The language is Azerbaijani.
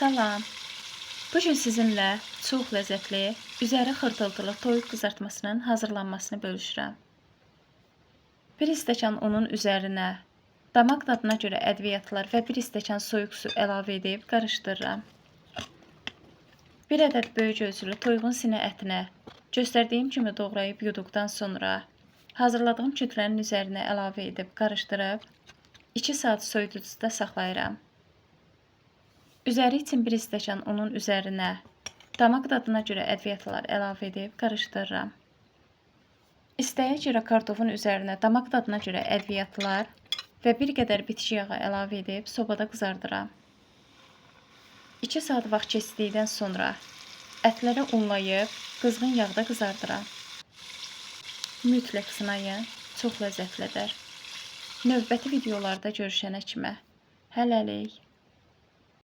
Salam. Bugün sizinlə çox ləzzətli, üzəri xırtıltılı toyuq qızartmasının hazırlanmasını bölüşürəm. Bir stəkan unun üzərinə damaq dadına görə ədviyyatlar və bir stəkan soyuq su əlavə edib qarışdırıram. Bir ədəd böyük ölçülü toyuğun sinə ətinə göstərdiyim kimi doğrayıb yuduqdan sonra hazırladığım kütlənin üzərinə əlavə edib qarışdırıb 2 saat soyuducuda saxlayıram. Üzəri üçün bir stəkan unun üzərinə damaq dadına görə ədviyyatlar əlavə edib qarışdırıram. İstəyə görə kartofun üzərinə damaq dadına görə ədviyyatlar və bir qədər bitki yağı əlavə edib sobada qızardıram. 2 saat vaxt keçdikdən sonra ətləri unlayıb qızğın yağda qızardıram. Mütləq sınayın, çox ləzzətlidir. Növbəti videolarda görüşənə kimi hələlik.